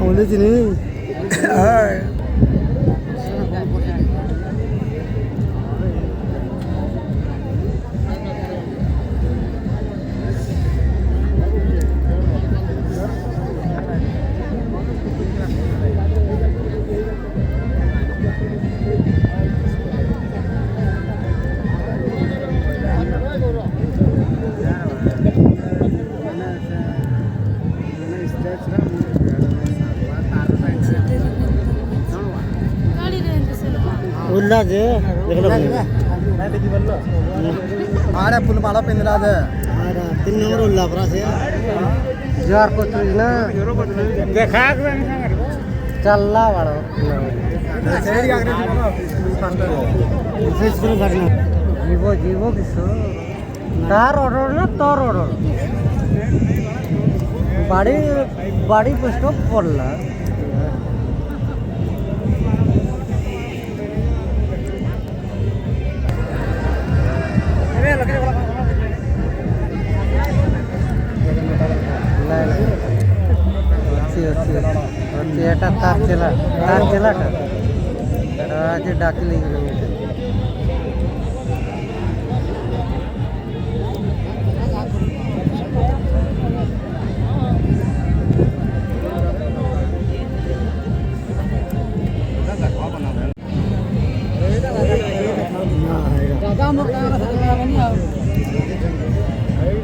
Oleh sini. Ulla जे देखलो आरे पुल माला पिंदला जे आरे 3 number Ulla परा से जार को चीज ना देखा के चलला वाला सेरी आगरे से स्कूल करना जीवो किसो तार ऑर्डर ना तोर ऑर्डर बाड़ी स्टॉप पड़ला এটা তার চেলা চেলাটা আজ ডাকলি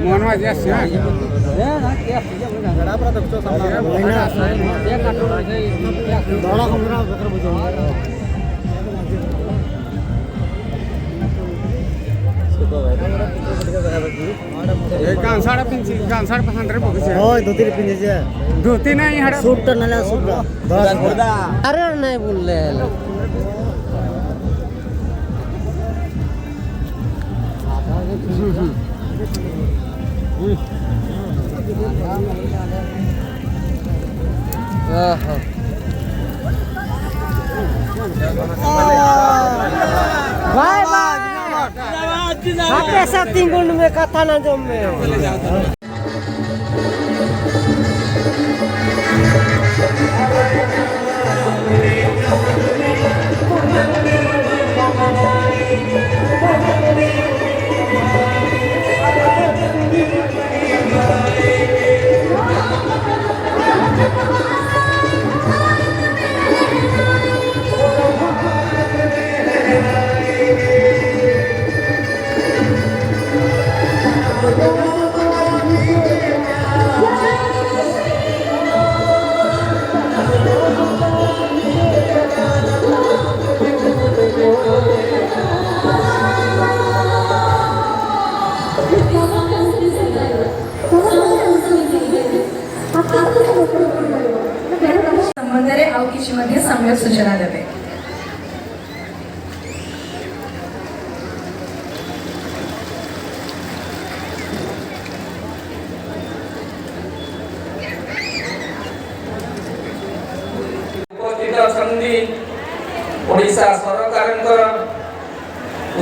मनवा जैसे धोती नहीं सूट अरे नहीं बोल बाय बाय आपके साथ 3 गुण में कथा ना जमे हो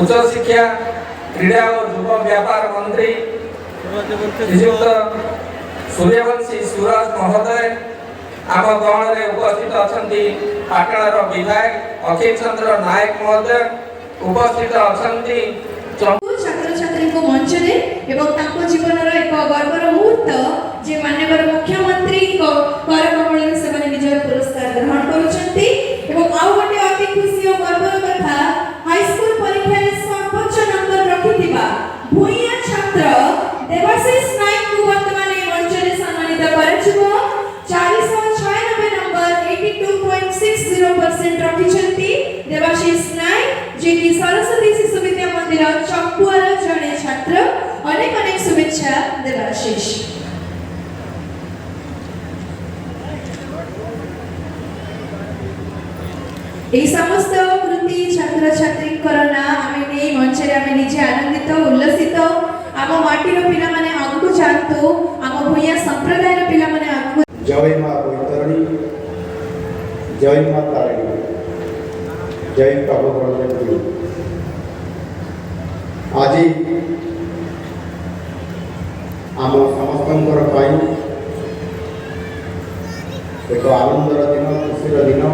उच्च शिक्षा क्रीड़ा और युव व्यापार मंत्री श्रीयुक्त सूर्यवंशी सूरज महोदय आम गहन में उपस्थित अच्छा पाटणार विधायक अखिल चंद्र नायक महोदय उपस्थित अच्छा छात्र छात्री को मंच रे एवं ताको जीवन रो एक गर्वर मुहूर्त जे माननीय मुख्यमंत्री को कर कमल से माने निजर पुरस्कार ग्रहण करूछंती एवं आउ गोटे अति खुशी और गर्वर कथा हाई स्कूल परीक्षा रे सर्वोच्च नंबर रखिथिबा भुइया छात्र देवाशीष नायक को वर्तमान मंच रे सम्मानित कराजिबो 496 नंबर 82.60% रखिछंती देवाशीष नायक जे कि सरस्वती शिशु विद्या मंदिर चकुआर जड़े छात्र अनेक अनेक शुभेच्छा देवाशीष। এই সমস্ত কৃতি ছাত্র ছাত্রীଙ୍କର নাଁ ଆମେ ନେଇ ମଞ୍ଚରେ ଆମେ ନିଜେ ଆନନ୍ଦିତ ଉଲ୍ଲସିତ ଆମ ମାଟିର ପିଲାମାନେ ଆଗକୁ ଯାଆନ୍ତୁ ଆମ ଭୂଇଁଆ ସମ୍ପ୍ରଦାୟର ପିଲାମାନେ ଆଗକୁ जय मां बैतरणी जय मां तारिणी जय प्रभु ब्रह्मदेव आज आम समस्तंकर एक आनंदर दिन खुशीर दिन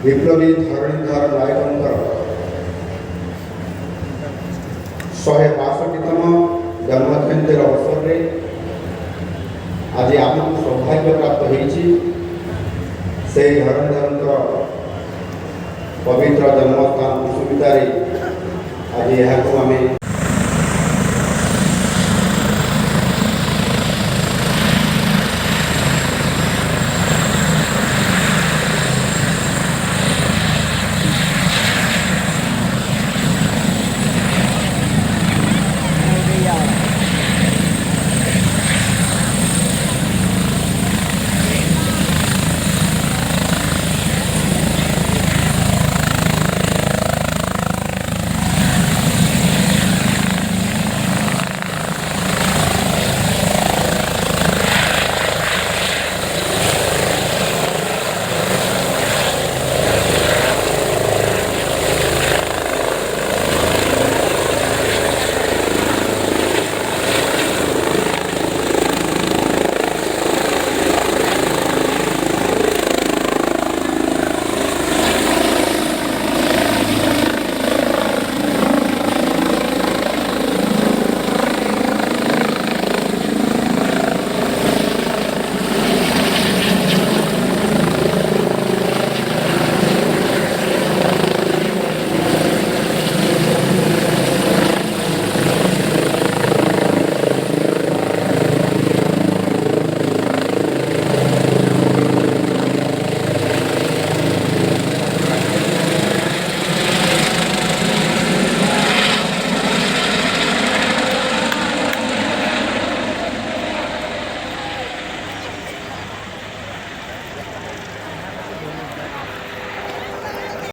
विप्लवी धरणीधर नायकंकर 162तम जन्मजयंती अवसर में आज आमको सौभाग्य प्राप्त होती से धरणीधर पवित्र जन्मस्थान कुसुमितारे आज यहाँ आम